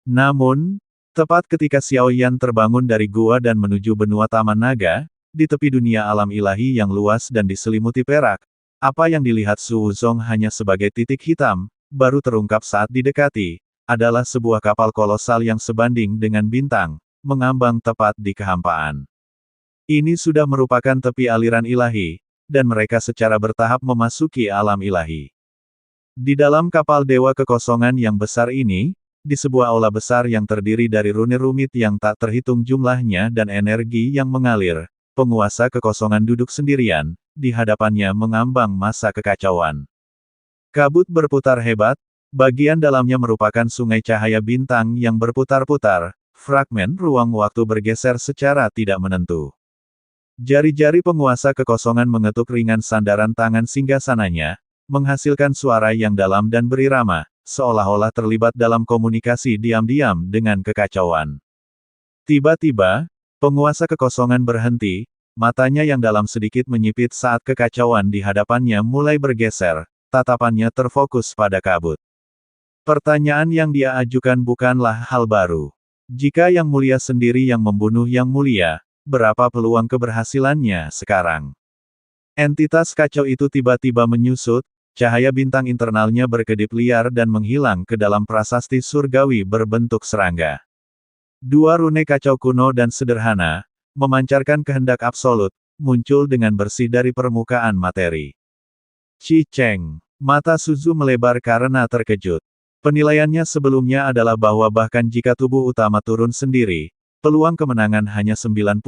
Namun, tepat ketika Xiao Yan terbangun dari gua dan menuju benua Taman Naga, di tepi dunia alam ilahi yang luas dan diselimuti perak, apa yang dilihat Su Wuzong hanya sebagai titik hitam, baru terungkap saat didekati, adalah sebuah kapal kolosal yang sebanding dengan bintang, mengambang tepat di kehampaan. Ini sudah merupakan tepi aliran ilahi, dan mereka secara bertahap memasuki alam ilahi. Di dalam kapal Dewa Kekosongan yang besar ini, di sebuah aula besar yang terdiri dari rune rumit yang tak terhitung jumlahnya dan energi yang mengalir, penguasa kekosongan duduk sendirian, di hadapannya mengambang masa kekacauan. Kabut berputar hebat, bagian dalamnya merupakan sungai cahaya bintang yang berputar-putar, fragmen ruang waktu bergeser secara tidak menentu. Jari-jari penguasa kekosongan mengetuk ringan sandaran tangan singgasananya, menghasilkan suara yang dalam dan berirama, seolah-olah terlibat dalam komunikasi diam-diam dengan kekacauan. Tiba-tiba, penguasa kekosongan berhenti, matanya yang dalam sedikit menyipit saat kekacauan di hadapannya mulai bergeser, tatapannya terfokus pada kabut. Pertanyaan yang dia ajukan bukanlah hal baru. Jika Yang Mulia sendiri yang membunuh Yang Mulia, berapa peluang keberhasilannya sekarang? Entitas kacau itu tiba-tiba menyusut, cahaya bintang internalnya berkedip liar dan menghilang ke dalam prasasti surgawi berbentuk serangga. Dua rune kacau kuno dan sederhana, memancarkan kehendak absolut, muncul dengan bersih dari permukaan materi. Chi Cheng. Mata Suzu melebar karena terkejut. Penilaiannya sebelumnya adalah bahwa bahkan jika tubuh utama turun sendiri, peluang kemenangan hanya 90%,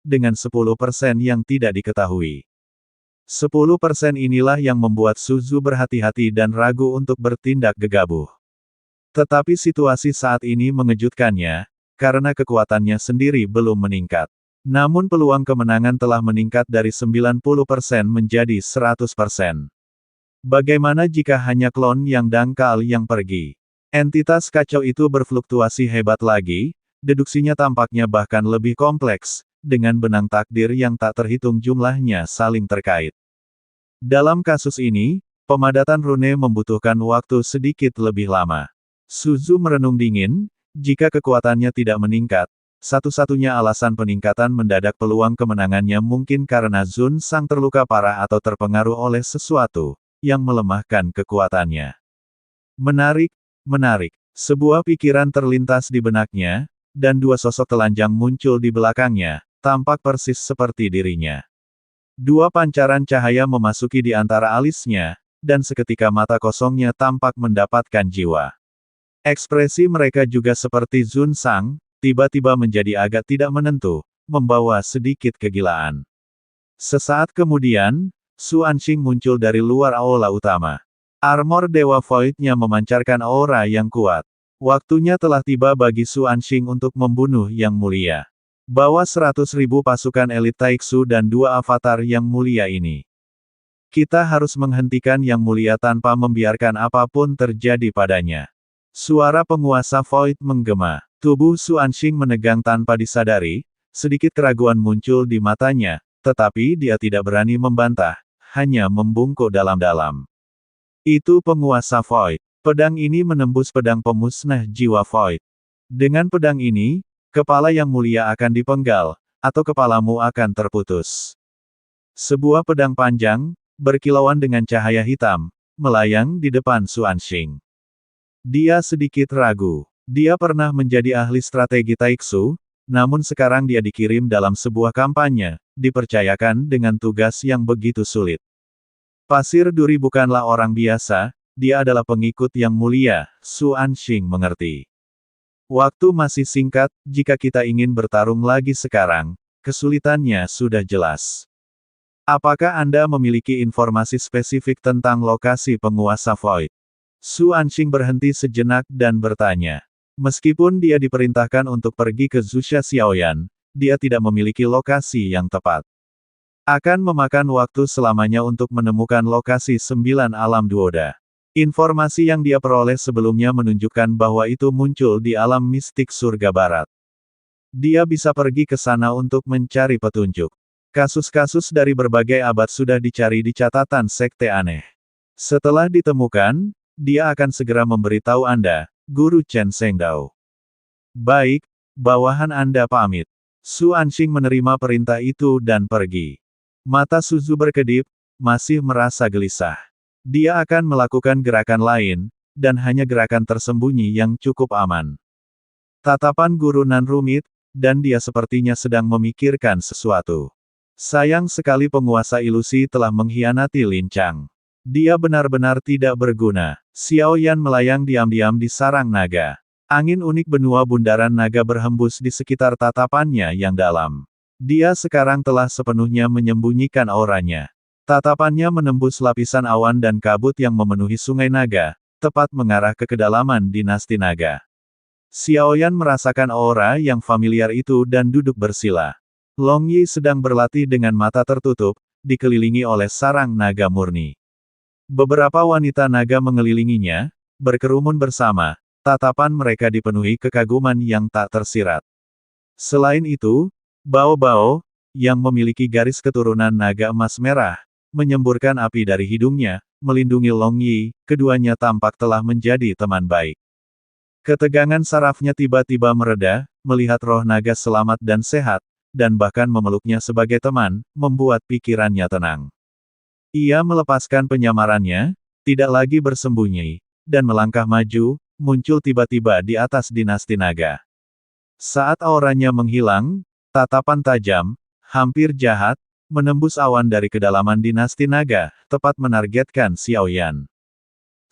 dengan 10% yang tidak diketahui. 10% inilah yang membuat Suzu berhati-hati dan ragu untuk bertindak gegabah. Tetapi situasi saat ini mengejutkannya, karena kekuatannya sendiri belum meningkat. Namun peluang kemenangan telah meningkat dari 90% menjadi 100%. Bagaimana jika hanya klon yang dangkal yang pergi? Entitas kacau itu berfluktuasi hebat lagi, deduksinya tampaknya bahkan lebih kompleks, dengan benang takdir yang tak terhitung jumlahnya saling terkait. Dalam kasus ini, pemadatan rune membutuhkan waktu sedikit lebih lama. Suzu merenung dingin, jika kekuatannya tidak meningkat, satu-satunya alasan peningkatan mendadak peluang kemenangannya mungkin karena Zun Sang terluka parah atau terpengaruh oleh sesuatu, yang melemahkan kekuatannya. Menarik, menarik. Sebuah pikiran terlintas di benaknya, dan dua sosok telanjang muncul di belakangnya, tampak persis seperti dirinya. Dua pancaran cahaya memasuki di antara alisnya, dan seketika mata kosongnya tampak mendapatkan jiwa. Ekspresi mereka juga seperti Zun Sang, tiba-tiba menjadi agak tidak menentu, membawa sedikit kegilaan. Sesaat kemudian, Su Anxing muncul dari luar aula utama. Armor Dewa Void-nya memancarkan aura yang kuat. Waktunya telah tiba bagi Su Anxing untuk membunuh Yang Mulia. Bawa 100.000 pasukan elit Taiksu dan dua avatar Yang Mulia ini. Kita harus menghentikan Yang Mulia tanpa membiarkan apapun terjadi padanya. Suara penguasa Void menggema. Tubuh Su Anxing menegang tanpa disadari, sedikit keraguan muncul di matanya, tetapi dia tidak berani membantah, hanya membungkuk dalam-dalam. Itu penguasa Void. Pedang ini menembus pedang pemusnah jiwa Void. Dengan pedang ini, kepala Yang Mulia akan dipenggal, atau kepalamu akan terputus. Sebuah pedang panjang, berkilauan dengan cahaya hitam, melayang di depan Su Anxing. Dia sedikit ragu. Dia pernah menjadi ahli strategi Taiksu, namun sekarang dia dikirim dalam sebuah kampanye, dipercayakan dengan tugas yang begitu sulit. Pasir Duri bukanlah orang biasa, dia adalah pengikut Yang Mulia, Su Anxing mengerti. Waktu masih singkat, jika kita ingin bertarung lagi sekarang, kesulitannya sudah jelas. Apakah Anda memiliki informasi spesifik tentang lokasi penguasa Void? Su Anxing berhenti sejenak dan bertanya. Meskipun dia diperintahkan untuk pergi ke Zusha Xiaoyan, dia tidak memiliki lokasi yang tepat. Akan memakan waktu selamanya untuk menemukan lokasi 9 alam duoda. Informasi yang dia peroleh sebelumnya menunjukkan bahwa itu muncul di alam mistik surga barat. Dia bisa pergi ke sana untuk mencari petunjuk. Kasus-kasus dari berbagai abad sudah dicari di catatan sekte aneh. Setelah ditemukan, dia akan segera memberitahu Anda, Guru Chen Sengdao. Baik, bawahan Anda pamit. Su Anxing menerima perintah itu dan pergi. Mata Suzu berkedip, masih merasa gelisah. Dia akan melakukan gerakan lain, dan hanya gerakan tersembunyi yang cukup aman. Tatapan guru Nan rumit, dan dia sepertinya sedang memikirkan sesuatu. Sayang sekali penguasa ilusi telah mengkhianati Lin Chang. Dia benar-benar tidak berguna. Xiao Yan melayang diam-diam di sarang naga. Angin unik benua bundaran naga berhembus di sekitar tatapannya yang dalam. Dia sekarang telah sepenuhnya menyembunyikan auranya. Tatapannya menembus lapisan awan dan kabut yang memenuhi sungai naga, tepat mengarah ke kedalaman dinasti naga. Xiao Yan merasakan aura yang familiar itu dan duduk bersila. Long Yi sedang berlatih dengan mata tertutup, dikelilingi oleh sarang naga murni. Beberapa wanita naga mengelilinginya, berkerumun bersama, tatapan mereka dipenuhi kekaguman yang tak tersirat. Selain itu, Bao Bao, yang memiliki garis keturunan naga emas merah, menyemburkan api dari hidungnya, melindungi Long Yi, keduanya tampak telah menjadi teman baik. Ketegangan sarafnya tiba-tiba mereda, melihat roh naga selamat dan sehat, dan bahkan memeluknya sebagai teman, membuat pikirannya tenang. Ia melepaskan penyamarannya, tidak lagi bersembunyi, dan melangkah maju, muncul tiba-tiba di atas dinasti naga. Saat auranya menghilang, tatapan tajam, hampir jahat, menembus awan dari kedalaman dinasti naga, tepat menargetkan Xiao Yan.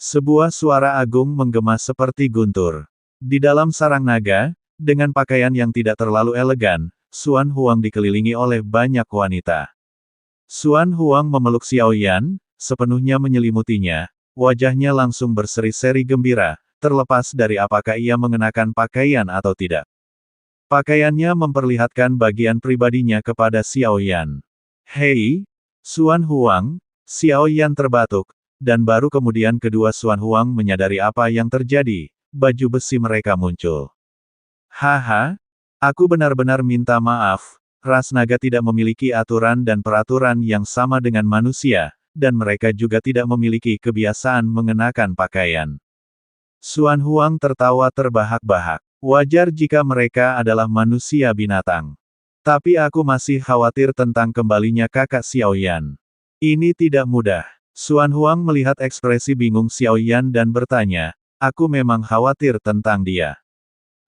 Sebuah suara agung menggema seperti guntur. Di dalam sarang naga, dengan pakaian yang tidak terlalu elegan, Xuan Huang dikelilingi oleh banyak wanita. Xuan Huang memeluk Xiao Yan, sepenuhnya menyelimutinya, wajahnya langsung berseri-seri gembira, terlepas dari apakah ia mengenakan pakaian atau tidak. Pakaiannya memperlihatkan bagian pribadinya kepada Xiao Yan. Hei, Xuan Huang, Xiao Yan terbatuk, dan baru kemudian kedua Xuan Huang menyadari apa yang terjadi, baju besi mereka muncul. Haha, aku benar-benar minta maaf, ras naga tidak memiliki aturan dan peraturan yang sama dengan manusia, dan mereka juga tidak memiliki kebiasaan mengenakan pakaian. Xuan Huang tertawa terbahak-bahak. Wajar jika mereka adalah manusia binatang. Tapi aku masih khawatir tentang kembalinya kakak Xiao Yan. Ini tidak mudah. Xuan Huang melihat ekspresi bingung Xiao Yan dan bertanya, aku memang khawatir tentang dia.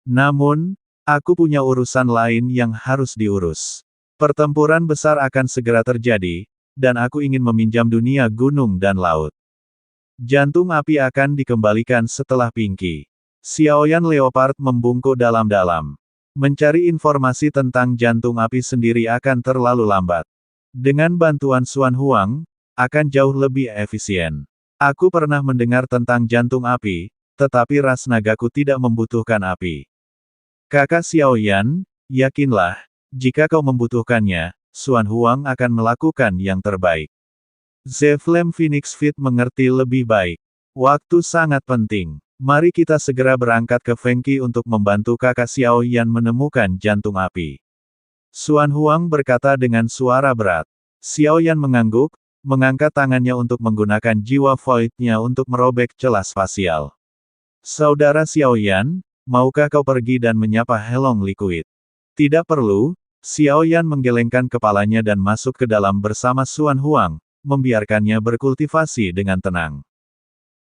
Namun, aku punya urusan lain yang harus diurus. Pertempuran besar akan segera terjadi, dan aku ingin meminjam dunia gunung dan laut. Jantung api akan dikembalikan setelah Pinky. Xiao Yan Leopard membungkuk dalam-dalam. Mencari informasi tentang jantung api sendiri akan terlalu lambat. Dengan bantuan Xuan Huang, akan jauh lebih efisien. Aku pernah mendengar tentang jantung api, tetapi ras nagaku tidak membutuhkan api. Kakak Xiao Yan, yakinlah, jika kau membutuhkannya, Xuan Huang akan melakukan yang terbaik. Zeflame Phoenix Fit mengerti lebih baik. Waktu sangat penting. Mari kita segera berangkat ke Fengqi untuk membantu kakak Xiao Yan menemukan jantung api. Xuan Huang berkata dengan suara berat. Xiao Yan mengangguk, mengangkat tangannya untuk menggunakan jiwa void-nya untuk merobek celah spasial. Saudara Xiao Yan, maukah kau pergi dan menyapa Helong Liquid? Tidak perlu, Xiao Yan menggelengkan kepalanya dan masuk ke dalam bersama Xuan Huang, membiarkannya berkultivasi dengan tenang.